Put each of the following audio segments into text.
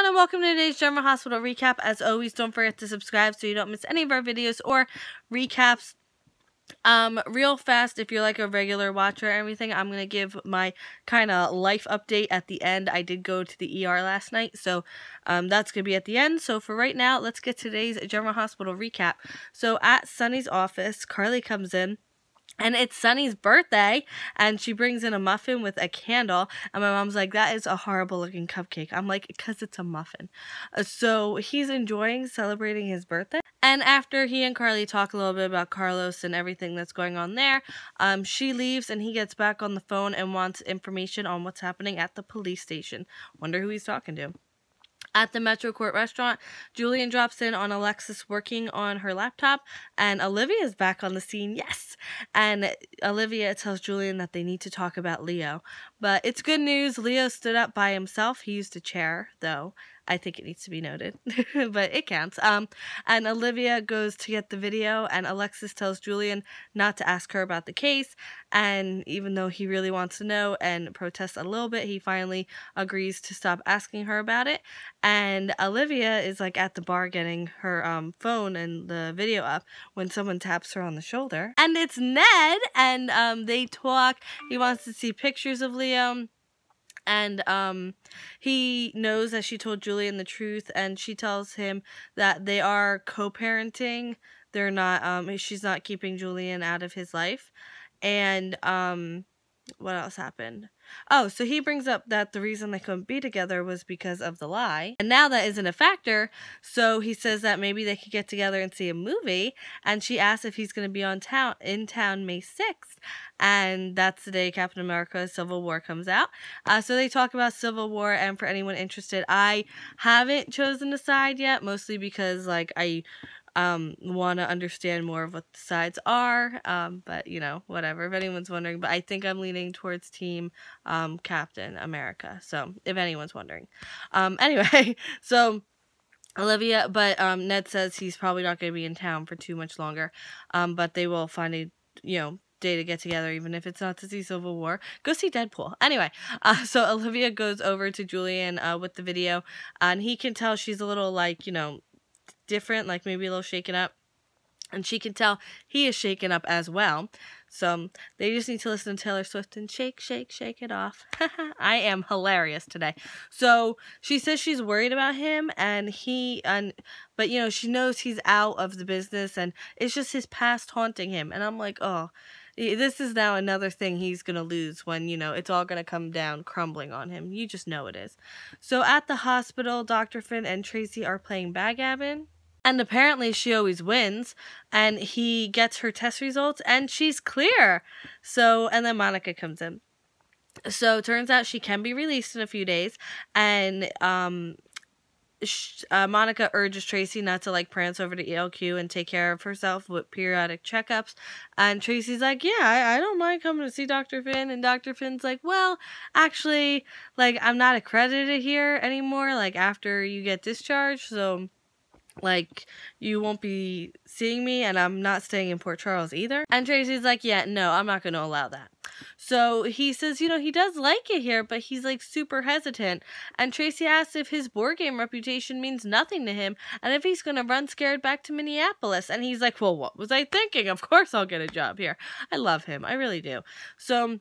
everyone, and welcome to today's General Hospital recap. As always, don't forget to subscribe so you don't miss any of our videos or recaps. Real fast, if you're like a regular watcher or everything, I'm gonna give my kind of life update at the end. I did go to the ER last night, so that's gonna be at the end. So for right now, let's get today's General Hospital recap. So at Sonny's office, Carly comes in. And it's Sonny's birthday, and she brings in a muffin with a candle, and my mom's like, that is a horrible looking cupcake. I'm like, because it's a muffin. So he's enjoying celebrating his birthday, and after he and Carly talk a little bit about Carlos and everything that's going on there, she leaves, and he gets back on the phone and wants information on what's happening at the police station. Wonder who he's talking to. At the Metro Court restaurant, Julian drops in on Alexis working on her laptop, and Olivia is back on the scene, yes! And Olivia tells Julian that they need to talk about Leo. But it's good news, Leo stood up by himself. He used a chair, though. I think it needs to be noted, but it counts. And Olivia goes to get the video, and Alexis tells Julian not to ask her about the case, and even though he really wants to know and protests a little bit, he finally agrees to stop asking her about it. And Olivia is like at the bar getting her phone and the video up when someone taps her on the shoulder, and it's Ned, and they talk. He wants to see pictures of Leo. And he knows that she told Julian the truth, and she tells him that they are co-parenting. They're not, she's not keeping Julian out of his life. And what else happened? Oh, so he brings up that the reason they couldn't be together was because of the lie. And now that isn't a factor, so he says that maybe they could get together and see a movie. And she asks if he's going to be in town May 6th. And that's the day Captain America Civil War comes out. So they talk about Civil War, and for anyone interested, I haven't chosen a side yet, mostly because, like, I want to understand more of what the sides are, but you know, whatever, if anyone's wondering. But I think I'm leaning towards team Captain America, so if anyone's wondering. Anyway, so Olivia, but Ned says he's probably not going to be in town for too much longer, but they will find a, you know, day to get together, even if it's not to see Civil War. Go see Deadpool. Anyway, so Olivia goes over to Julian with the video, and he can tell she's a little, like, you know, different, like maybe a little shaken up, and she can tell he is shaken up as well. So they just need to listen to Taylor Swift and shake, shake, shake it off. I am hilarious today. So she says she's worried about him, but you know, she knows he's out of the business, and it's just his past haunting him. And I'm like, oh, this is now another thing he's going to lose when, you know, it's all going to come down crumbling on him. You just know it is. So at the hospital, Dr. Finn and Tracy are playing backgammon. And apparently she always wins, and he gets her test results, and she's clear. So, and then Monica comes in. So it turns out she can be released in a few days, and Monica urges Tracy not to, like, prance over to ELQ and take care of herself with periodic checkups. And Tracy's like, yeah, I don't mind coming to see Dr. Finn. And Dr. Finn's like, well, actually, like, I'm not accredited here anymore, like, after you get discharged, so, like, you won't be seeing me, and I'm not staying in Port Charles either. And Tracy's like, yeah, no, I'm not going to allow that. So he says, you know, he does like it here, but he's, like, super hesitant. And Tracy asks if his board game reputation means nothing to him, and if he's going to run scared back to Minneapolis. And he's like, well, what was I thinking? Of course I'll get a job here. I love him. I really do. So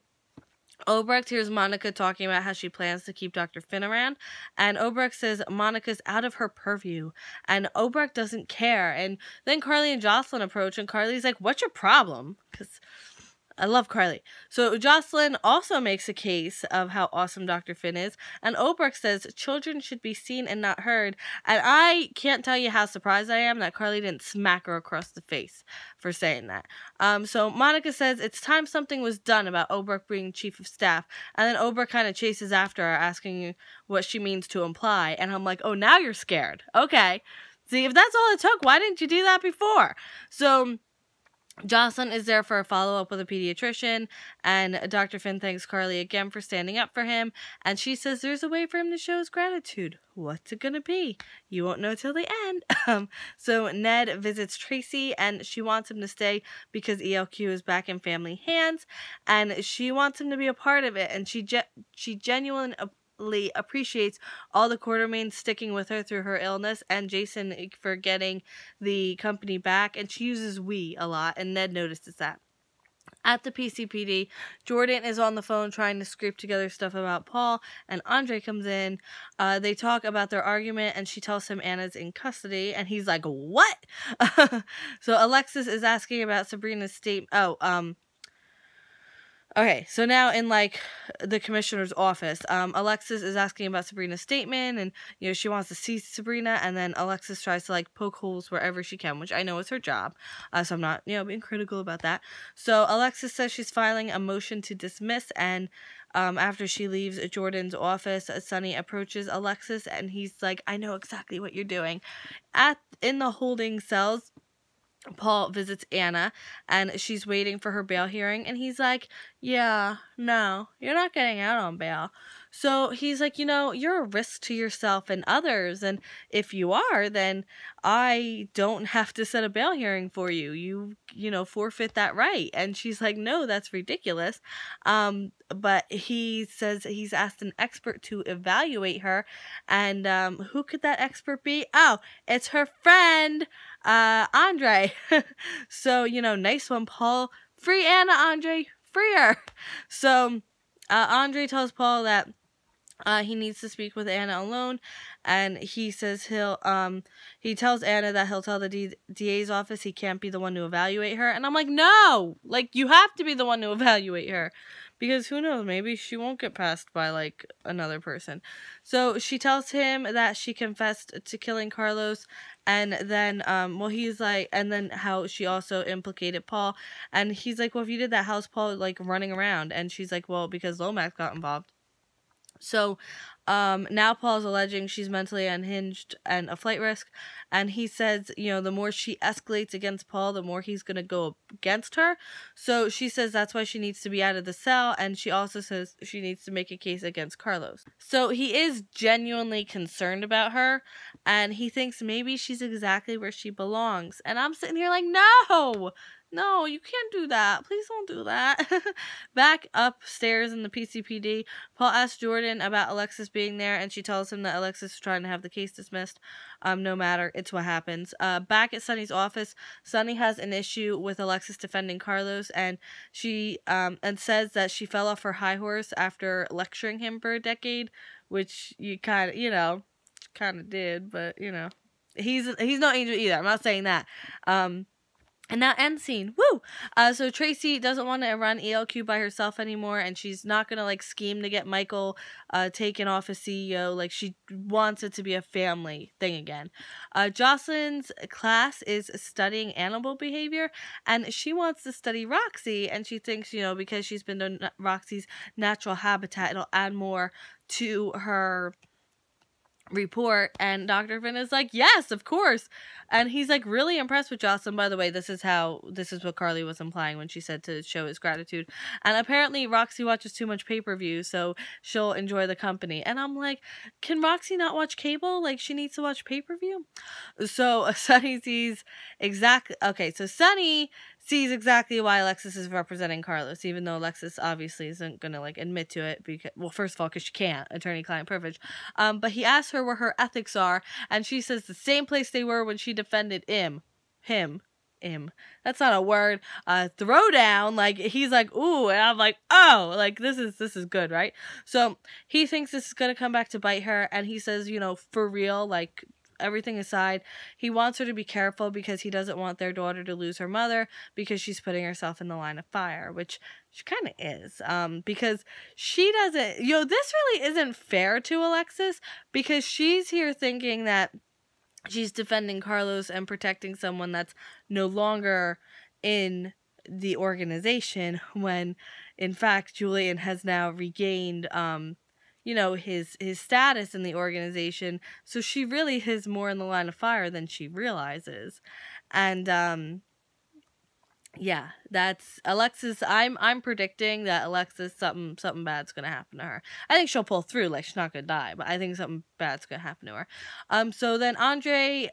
Obrecht hears Monica talking about how she plans to keep Dr. Finn around, and Obrecht says Monica's out of her purview, and Obrecht doesn't care. And then Carly and Jocelyn approach, and Carly's like, what's your problem? Because I love Carly. So Jocelyn also makes a case of how awesome Dr. Finn is, and Obrecht says children should be seen and not heard, and I can't tell you how surprised I am that Carly didn't smack her across the face for saying that. So Monica says it's time something was done about Obrecht being chief of staff, and then Obrecht kind of chases after her, asking what she means to imply, and I'm like, oh, now you're scared. Okay. See, if that's all it took, why didn't you do that before? So Jocelyn is there for a follow-up with a pediatrician, and Dr. Finn thanks Carly again for standing up for him, and she says there's a way for him to show his gratitude. What's it gonna be? You won't know till the end. So Ned visits Tracy, and she wants him to stay because ELQ is back in family hands, and she wants him to be a part of it, and she genuinely greatly appreciates all the Quartermaines sticking with her through her illness and Jason for getting the company back, and she uses we a lot, and Ned notices that. At the PCPD, Jordan is on the phone trying to scrape together stuff about Paul, and Andre comes in. They talk about their argument, and she tells him Anna's in custody, and he's like, what? So Alexis is asking about Sabrina's statement. Okay, so now in, like, the commissioner's office, Alexis is asking about Sabrina's statement, and, you know, she wants to see Sabrina, and then Alexis tries to, like, poke holes wherever she can, which I know is her job, so I'm not, you know, being critical about that. So Alexis says she's filing a motion to dismiss, and after she leaves Jordan's office, Sonny approaches Alexis, and he's like, I know exactly what you're doing. In the holding cells, Paul visits Anna, and she's waiting for her bail hearing, and he's like, yeah, no, you're not getting out on bail. So he's like, you know, you're a risk to yourself and others, and if you are, then I don't have to set a bail hearing for you. You know, forfeit that right. And she's like, no, that's ridiculous. But he says he's asked an expert to evaluate her, and who could that expert be? Oh, it's her friend, Andre. So, you know, nice one, Paul. Free Anna, Andre. Free her. So, Andre tells Paul that he needs to speak with Anna alone, and he says he tells Anna that he'll tell the DA's office he can't be the one to evaluate her, and I'm like, no! Like, you have to be the one to evaluate her, because who knows, maybe she won't get passed by, like, another person. So she tells him that she confessed to killing Carlos, and then, he's like, and then how she also implicated Paul, and he's like, well, if you did that, how's Paul, like, running around? And she's like, well, because Lomax got involved. So, now Paul's alleging she's mentally unhinged and a flight risk, and he says, you know, the more she escalates against Paul, the more he's gonna go against her. So she says that's why she needs to be out of the cell, and she also says she needs to make a case against Carlos. So he is genuinely concerned about her, and he thinks maybe she's exactly where she belongs. And I'm sitting here like, no, you can't do that. Please don't do that. Back upstairs in the PCPD, Paul asks Jordan about Alexis being there, and she tells him that Alexis is trying to have the case dismissed. No matter, it's what happens. Back at Sonny's office, Sonny has an issue with Alexis defending Carlos, and she and says that she fell off her high horse after lecturing him for a decade, which you kind of did, but you know, he's no angel either. I'm not saying that. And now end scene. Woo! So Tracy doesn't want to run ELQ by herself anymore, and she's not going to, like, scheme to get Michael taken off as CEO. Like, she wants it to be a family thing again. Jocelyn's class is studying animal behavior, and she wants to study Roxy, and she thinks, you know, because she's been to Roxy's natural habitat, it'll add more to her report. And Dr. Finn is like, yes, of course. And he's like really impressed with Jocelyn. By the way, this is what Carly was implying when she said to show his gratitude. And apparently Roxy watches too much pay-per-view, so she'll enjoy the company. And I'm like, can Roxy not watch cable? Like, she needs to watch pay-per-view? So Sonny sees exactly why Alexis is representing Carlos, even though Alexis obviously isn't going to, like, admit to it because, well, first of all, because she can't, attorney-client privilege. But he asks her where her ethics are, and she says the same place they were when she defended him. That's not a word. Throwdown. Like, he's like, ooh, and I'm like, oh, like, this is good, right? So he thinks this is going to come back to bite her, and he says, you know, for real, like, everything aside, he wants her to be careful because he doesn't want their daughter to lose her mother because she's putting herself in the line of fire, which she kind of is, because she doesn't, you know, this really isn't fair to Alexis because she's here thinking that she's defending Carlos and protecting someone that's no longer in the organization when, in fact, Julian has now regained, you know, his status in the organization, so she really is more in the line of fire than she realizes. And yeah, that's Alexis. I'm predicting that Alexis, something bad's gonna happen to her. I think she'll pull through, like she's not gonna die, but I think something bad's gonna happen to her. So then Andre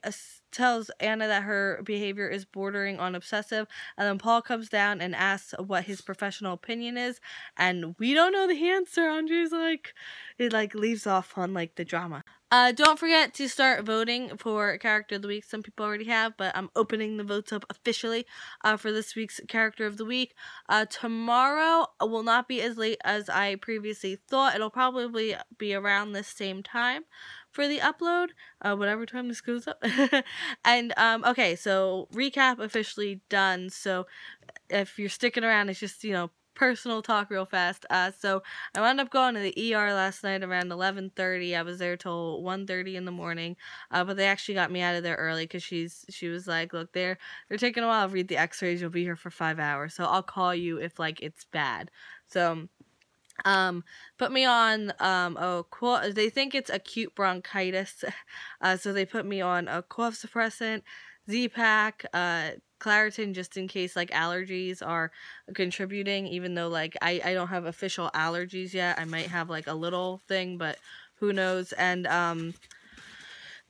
tells Anna that her behavior is bordering on obsessive, and then Paul comes down and asks what his professional opinion is, and we don't know the answer. Andre's like, it like leaves off on like the drama. Don't forget to start voting for Character of the Week. Some people already have, but I'm opening the votes up officially for this week's Character of the Week. Tomorrow will not be as late as I previously thought. It'll probably be around the same time for the upload, whatever time this goes up. And, okay, so recap officially done. So if you're sticking around, it's just, personal talk real fast. So I wound up going to the ER last night around 11:30. I was there till 1:30 in the morning. But they actually got me out of there early because she was like, look, they're taking a while to read the x-rays. You'll be here for 5 hours. So I'll call you if like it's bad. So put me on they think it's acute bronchitis. So they put me on a cough suppressant, Z-Pack, Claritin, just in case like allergies are contributing, even though like I don't have official allergies yet. I might have like a little thing, but who knows. And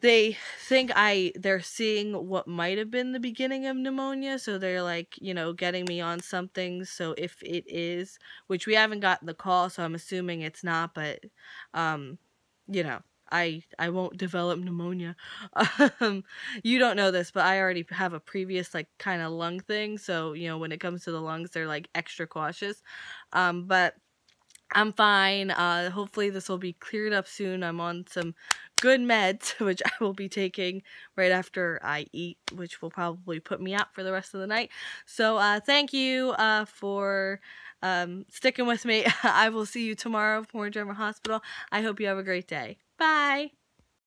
they think they're seeing what might have been the beginning of pneumonia, so they're like, getting me on something. So if it is, which we haven't gotten the call, so I'm assuming it's not, but I won't develop pneumonia. You don't know this, but I already have a previous like kind of lung thing, so when it comes to the lungs, they're like extra cautious. But I'm fine. Hopefully this will be cleared up soon. I'm on some good meds, which I will be taking right after I eat, which will probably put me out for the rest of the night. So thank you for sticking with me. I will see you tomorrow for German Hospital. I hope you have a great day. Bye!